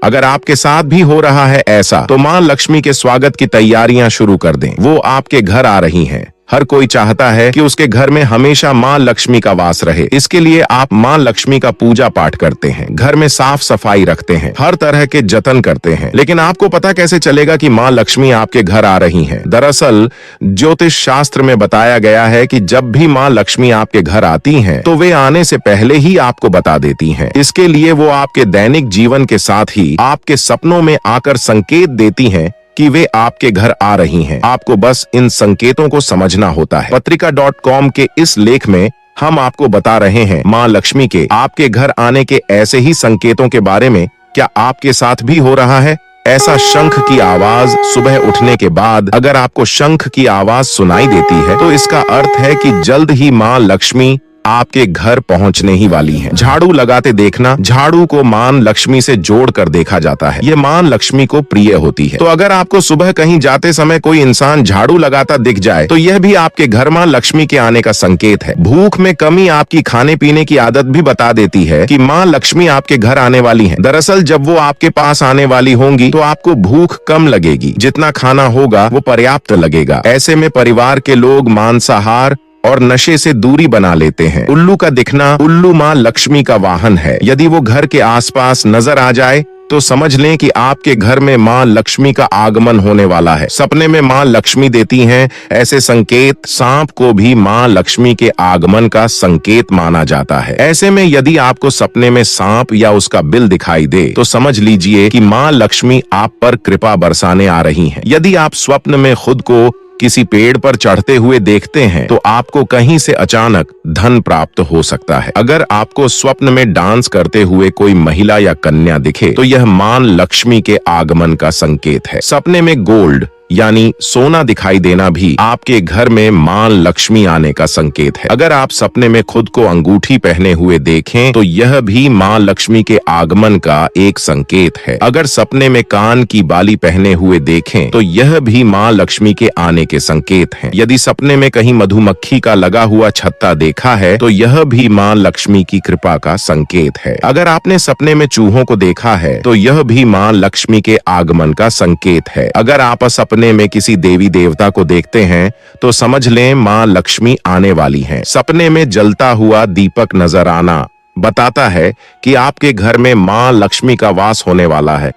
अगर आपके साथ भी हो रहा है ऐसा, तो मां लक्ष्मी के स्वागत की तैयारियां शुरू कर दें। वो आपके घर आ रही हैं। हर कोई चाहता है कि उसके घर में हमेशा मां लक्ष्मी का वास रहे। इसके लिए आप मां लक्ष्मी का पूजा पाठ करते हैं, घर में साफ सफाई रखते हैं, हर तरह के जतन करते हैं। लेकिन आपको पता कैसे चलेगा कि मां लक्ष्मी आपके घर आ रही हैं? दरअसल ज्योतिष शास्त्र में बताया गया है कि जब भी मां लक्ष्मी आपके घर आती हैं, तो वे आने से पहले ही आपको बता देती हैं। इसके लिए वो आपके दैनिक जीवन के साथ ही आपके सपनों में आकर संकेत देती हैं कि वे आपके घर आ रही हैं। आपको बस इन संकेतों को समझना होता है। पत्रिका.com के इस लेख में हम आपको बता रहे हैं मां लक्ष्मी के आपके घर आने के ऐसे ही संकेतों के बारे में। क्या आपके साथ भी हो रहा है ऐसा? शंख की आवाज सुबह उठने के बाद अगर आपको शंख की आवाज सुनाई देती है, तो इसका अर्थ है कि जल्द ही मां लक्ष्मी आपके घर पहुंचने ही वाली हैं। झाड़ू लगाते देखना, झाड़ू को मां लक्ष्मी से जोड़कर देखा जाता है। ये मां लक्ष्मी को प्रिय होती है। तो अगर आपको सुबह कहीं जाते समय कोई इंसान झाड़ू लगाता दिख जाए, तो यह भी आपके घर मां लक्ष्मी के आने का संकेत है। भूख में कमी आपकी खाने पीने की आदत भी बता देती है कि मां लक्ष्मी आपके घर आने वाली है। दरअसल जब वो आपके पास आने वाली होंगी, तो आपको भूख कम लगेगी। जितना खाना होगा वो पर्याप्त लगेगा। ऐसे में परिवार के लोग मांसाहार और नशे से दूरी बना लेते हैं। उल्लू का दिखना, उल्लू मां लक्ष्मी का वाहन है। यदि वो घर के आसपास नजर आ जाए, तो समझ लें कि आपके घर में मां लक्ष्मी का आगमन होने वाला है। सपने में मां लक्ष्मी देती हैं ऐसे संकेत सांप को भी मां लक्ष्मी के आगमन का संकेत माना जाता है। ऐसे में यदि आपको सपने में सांप या उसका बिल दिखाई दे, तो समझ लीजिए कि मां लक्ष्मी आप पर कृपा बरसाने आ रही हैं। यदि आप स्वप्न में खुद को किसी पेड़ पर चढ़ते हुए देखते हैं, तो आपको कहीं से अचानक धन प्राप्त हो सकता है। अगर आपको स्वप्न में डांस करते हुए कोई महिला या कन्या दिखे, तो यह मां लक्ष्मी के आगमन का संकेत है। सपने में गोल्ड यानी सोना दिखाई देना भी आपके घर में मां लक्ष्मी आने का संकेत है। अगर आप सपने में खुद को अंगूठी पहने हुए देखें, तो यह भी मां लक्ष्मी के आगमन का एक संकेत है। अगर सपने में कान की बाली पहने हुए देखें, तो यह भी मां लक्ष्मी के आने के संकेत हैं। यदि सपने में कहीं मधुमक्खी का लगा हुआ छत्ता देखा है, तो यह भी मां लक्ष्मी की कृपा का संकेत है। अगर आपने सपने में चूहों को देखा है, तो यह भी मां लक्ष्मी के आगमन का संकेत है। अगर आप सपने में किसी देवी देवता को देखते हैं, तो समझ लें मां लक्ष्मी आने वाली हैं। सपने में जलता हुआ दीपक नजर आना बताता है कि आपके घर में मां लक्ष्मी का वास होने वाला है।